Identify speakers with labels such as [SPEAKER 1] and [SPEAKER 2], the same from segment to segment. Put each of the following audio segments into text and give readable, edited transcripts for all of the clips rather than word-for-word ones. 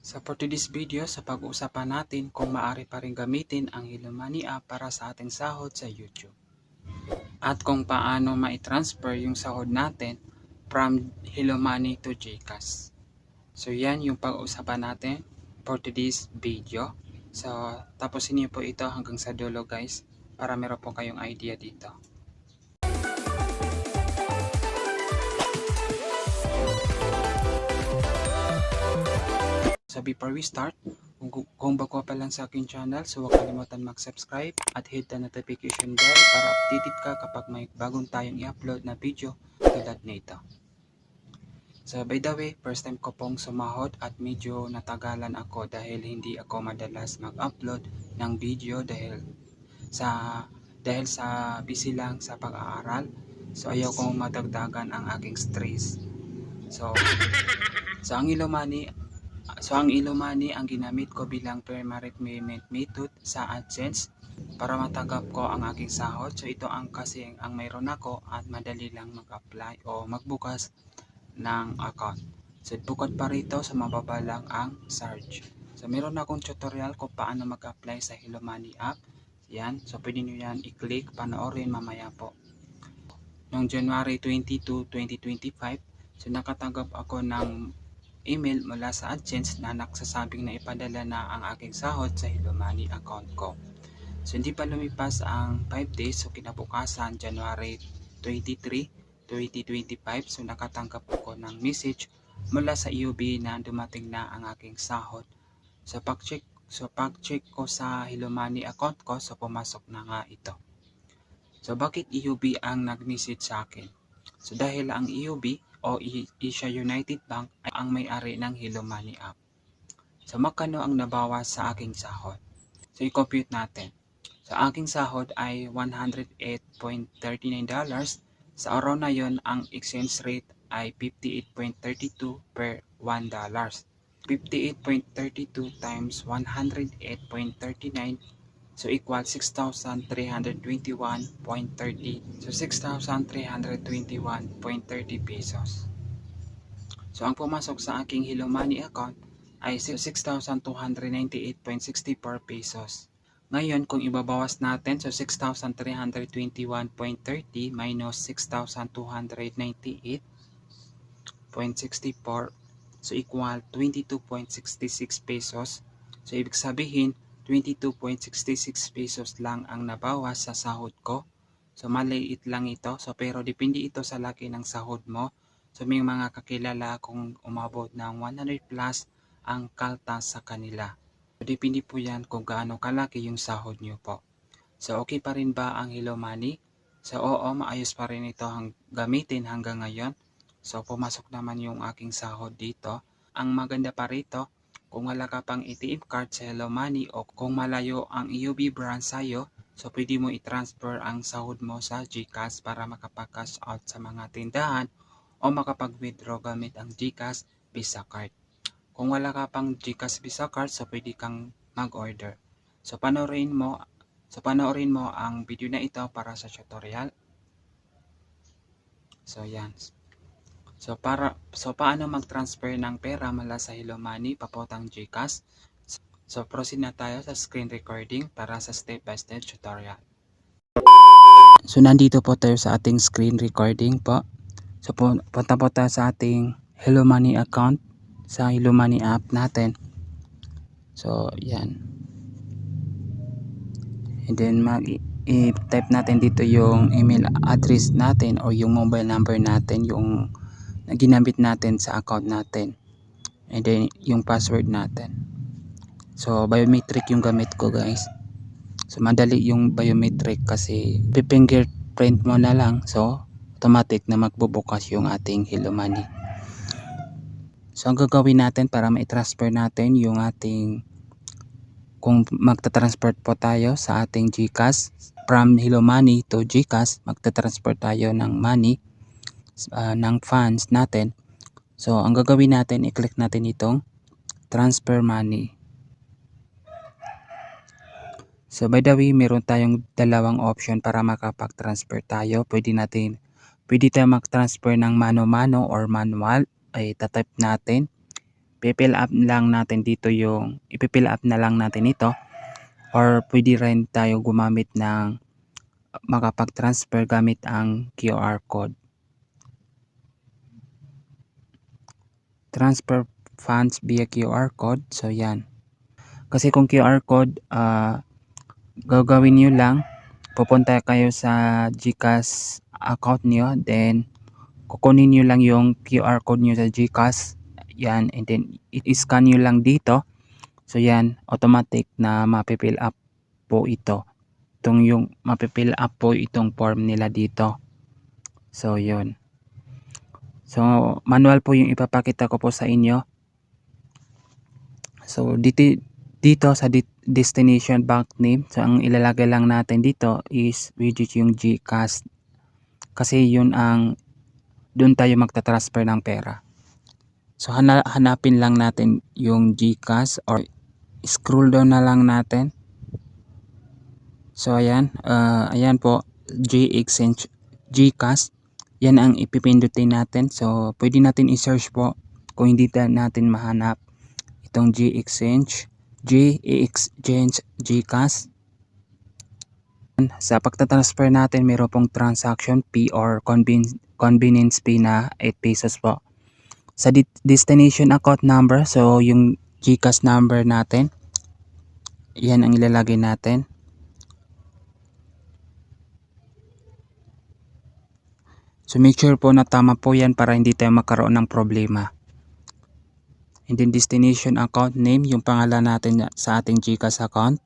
[SPEAKER 1] For today's video, sa pag-uusapan natin kung maaari pa rin gamitin ang Hello Money app para sa ating sahod sa YouTube. At kung paano ma-transfer yung sahod natin from Hello Money to GCash. So yan yung pag-uusapan natin for today's video. So tapusin niyo po ito hanggang sa dulo guys para meron po kayong idea dito. So before we start, kung bago pa lang sa aking channel, so huwag kalimutan mag-subscribe at hit the notification bell para updated ka kapag may bagong tayong i-upload na video tulad nito. So by the way, first time ko pong sumahod at medyo natagalan ako dahil hindi ako madalas mag-upload ng video dahil sa busy lang sa pag-aaral. So ayaw kong madagdagan ang aking stress. So ang Hello Money ang ginamit ko bilang primary payment method sa AdSense para matanggap ko ang aking sahod. So ito ang kasi ang mayroon ako at madali lang mag-apply o magbukas ng account. So bukod pa rito sa mababa lang ang charge. So meron akong tutorial kung paano mag-apply sa Hello Money app. Yan, so pwede nyo yan i-click, panoorin mamaya po. Noong January 22, 2025, so nakatanggap ako ng email mula sa AdSense na nagsasabing na ipadala na ang aking sahod sa Hello Money account ko. So hindi pa lumipas ang 5 days, so kinabukasan January 23, 2025, so nakatanggap ako ng message mula sa EOB na dumating na ang aking sahod. So pag-check ko sa Hello Money account ko, so pumasok na nga ito. So bakit EOB ang nag-message sa akin? So dahil ang EOB o Asia United Bank ay ang may-ari ng Hello Money app. So magkano ang nabawas sa aking sahod? So i-compute natin. So aking sahod ay $108.39. Sa araw na yon ang exchange rate ay 58.32 per $1. 58.32 times 108.39, so equal 6,321.30. So 6,321.30 pesos. So ang pumasok sa aking Hello Money account ay 6,298.64 pesos. Ngayon kung ibabawas natin, so 6,321.30 minus 6,298.64, so equal 22.66 pesos. So ibig sabihin 22.66 pesos lang ang nabawas sa sahod ko. So maliit lang ito. So pero depende ito sa laki ng sahod mo. So may mga kakilala kung umabot ng 100 plus ang kaltas sa kanila. So depende po yan kung gaano kalaki yung sahod nyo po. So okay pa rin ba ang Hello Money? So oo, maayos pa rin ito gamitin hanggang ngayon. So pumasok naman yung aking sahod dito. Ang maganda pa rito, kung wala ka pang ATM card sa Hello Money o kung malayo ang EOB branch sa'yo, so pwede mo i-transfer ang sahod mo sa GCash para makapag-cash out sa mga tindahan o makapag-withdraw gamit ang GCash Visa Card. Kung wala ka pang GCash Visa Card, so pwede kang mag-order. So panoorin mo ang video na ito para sa tutorial. So yan. So paano mag-transfer ng pera mula sa Hello Money papuntang GCash? So proceed na tayo sa screen recording para sa step-by-step tutorial. So nandito po tayo sa ating screen recording po. So punta po tayo sa ating Hello Money account sa Hello Money app natin. So yan. And then i-type natin dito yung email address natin o yung mobile number natin, yung na ginamit natin sa account natin, and then yung password natin. So biometric yung gamit ko guys. So madali yung biometric kasi fingerprint mo na lang, so automatic na magbubukas yung ating Hello Money. So ang gagawin natin para ma-transfer natin yung ating, kung magta-transfer po tayo sa ating GCash from Hello Money to GCash, magta-transfer tayo ng money, ng funds natin. So ang gagawin natin, i-click natin itong transfer money. So by the way, meron tayong dalawang option para makapag-transfer tayo. Pwede tayo mag-transfer ng mano-mano or manual. Ay tatype natin Pipill up lang natin dito yung, ipipill up na lang natin ito, or pwede rin tayo gumamit ng makapag-transfer gamit ang QR code. Transfer funds via QR code. So yan. Kasi kung QR code, gagawin nyo lang, pupunta kayo sa GCash account nyo, then kukunin nyo lang yung QR code nyo sa GCash. Yan, and then i-scan nyo lang dito. So yan, automatic na mapipill up po ito. Yung mapipill up po itong form nila dito. So yun. So manual po yung ipapakita ko po sa inyo. So dito sa destination bank name, so ang ilalagay lang natin dito is widget yung GCash. Kasi yun ang doon tayo magta-transfer ng pera. So hanapin lang natin yung GCash, or scroll down na lang natin. So ayan, ayan po, G-Exchange GCash. Yan ang ipipindutin natin. So pwede natin i-search po kung hindi natin mahanap itong G-Exchange GCash. Sa pagta-transfer natin, mayroon pong transaction fee or convenience fee na 8 pesos po. Sa destination account number, so yung GCash number natin, yan ang ilalagay natin. So make sure po na tama po yan para hindi tayo magkaroon ng problema. And then destination account name, yung pangalan natin sa ating GCash account.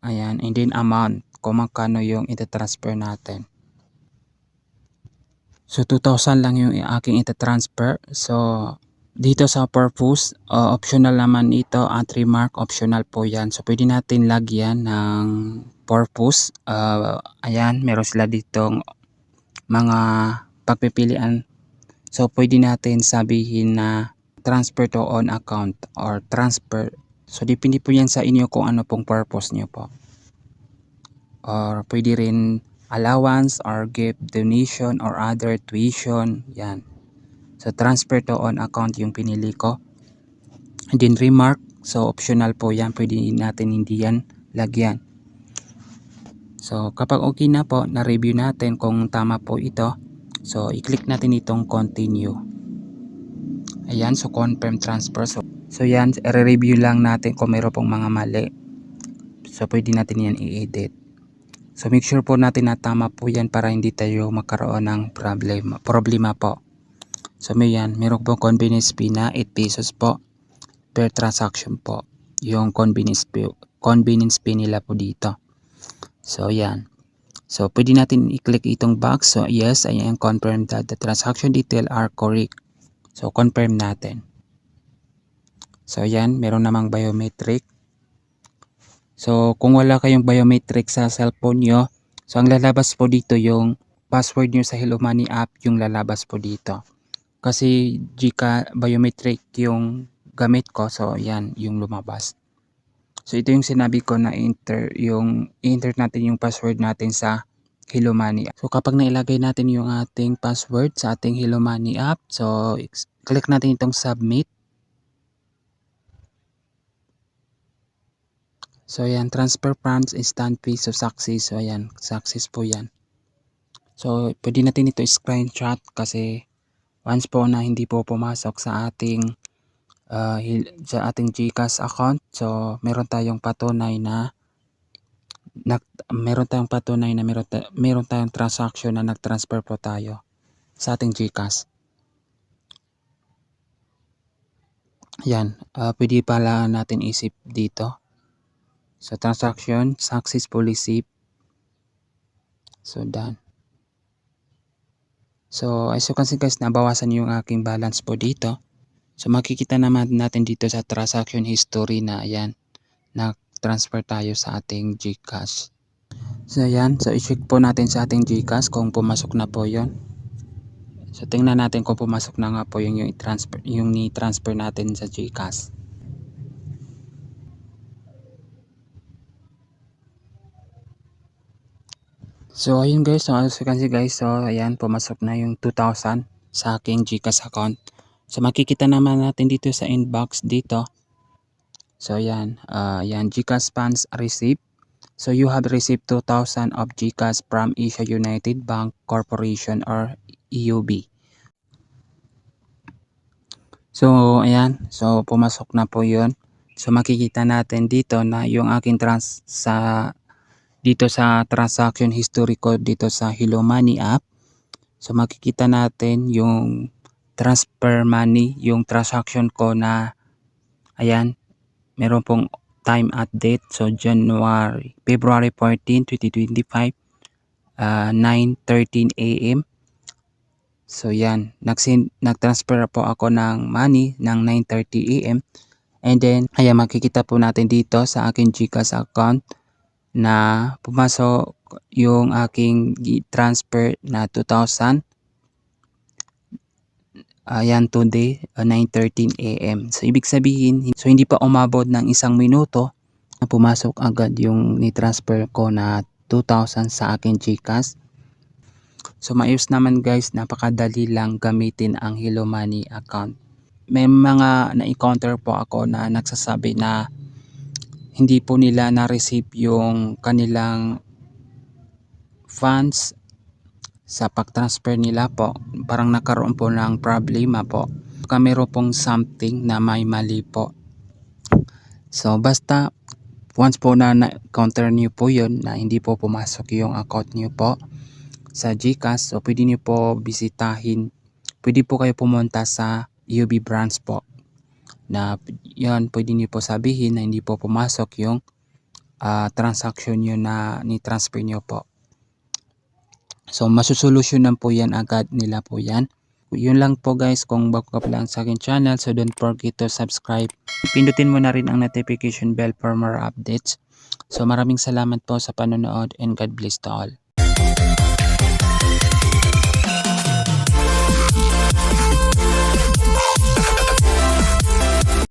[SPEAKER 1] Ayan, and then amount, kung magkano yung itatransfer natin. So 2,000 lang yung aking itatransfer. So dito sa purpose, optional naman ito, at remark, optional po yan. So pwede natin lagyan ng purpose. Ayan, meron sila ditong mga pagpipilian. So pwede natin sabihin na transfer to on account or transfer. So depende po yan sa inyo kung ano pong purpose nyo po. Or pwede rin allowance or gift, donation or other tuition. Yan. So transfer to on account yung pinili ko. And then remark. So optional po yan. Pwede natin hindi yan lagyan. So kapag okay na po, na-review natin kung tama po ito. So i-click natin itong continue. Ayan, so confirm transfer. So yan, i-review lang natin kung mayroon pong mga mali. So pwede natin yan i-edit. So make sure po natin na tama po yan para hindi tayo magkaroon ng problema po. So meron pong convenience fee na 8 pesos po per transaction po. Yung convenience fee nila po dito. So yan. So pwede natin i-click itong box. So yes, I am confirmed that the transaction detail are correct. So confirm natin. So yan, meron namang biometric. So kung wala kayong biometric sa cellphone nyo, so ang lalabas po dito yung password nyo sa Hello Money app, yung lalabas po dito. Kasi biometric yung gamit ko, so yan yung lumabas. So ito yung sinabi ko na enter natin yung password natin sa Hello Money app. So kapag nailagay natin yung ating password sa ating Hello Money app, so click natin itong submit. So ayan, transfer funds instant fee, so success. So ayan, success po yan. So pwede natin ito screenshot kasi once po na hindi po pumasok sa ating GCash account, so meron tayong patunay na meron tayong transaction na nag-transfer po tayo sa ating GCash. Yan, pwede pala natin isip dito. So transaction successfully received. So done. So as you can see guys, nabawasan yung aking balance po dito. So makikita naman natin dito sa transaction history na ayan, na-transfer tayo sa ating GCash. So ayan, so i-check po natin sa ating GCash kung pumasok na po yon. So tingnan natin kung pumasok na nga po yung ni-transfer natin sa GCash. So ayun guys, so as you can see guys, so ayan, pumasok na yung 2,000. sa aking GCash account. So makikita naman natin dito sa inbox dito. So yan, yan GCash funds received. So you have received 2,000 of GCash from Asia United Bank Corporation or EUB. So ayan, so pumasok na po 'yon. So makikita natin dito na yung aking dito sa transaction history ko dito sa Hello Money app. So makikita natin yung transfer money, yung transaction ko na ayan, meron pong time at date. So February 14, 2025, 9:13 AM. So yan, nag-transfer po ako ng money ng 9:30 AM. And then, ayan, makikita po natin dito sa aking GCash account na pumasok yung aking transfer na 2,000. Ayan, today, 9:13 AM. So, ibig sabihin, so hindi pa umabot ng 1 minuto na pumasok agad yung ni-transfer ko na 2,000 sa aking GCash. So, maayos naman guys, napakadali lang gamitin ang Hello Money account. May mga na-encounter po ako na nagsasabi na hindi po nila na-receive yung kanilang funds sa pag-transfer nila po. Parang nakaroon po ng problema po. Meron pong something na may mali po. So basta once po na na-encounter niyo po yun na hindi po pumasok yung account niyo po sa GCash, so pwede niyo po bisitahin. Pwede po kayo pumunta sa EUB branch po. Na yan, pwede niyo po sabihin na hindi po pumasok yung transaction nyo na ni-transfer nyo po. So masusolusyonan po yan agad nila po yan. Yun lang po guys, kung bago ka pa lang sa akin channel, so don't forget to subscribe. Pindutin mo na rin ang notification bell for more updates. So maraming salamat po sa panonood and God bless to all.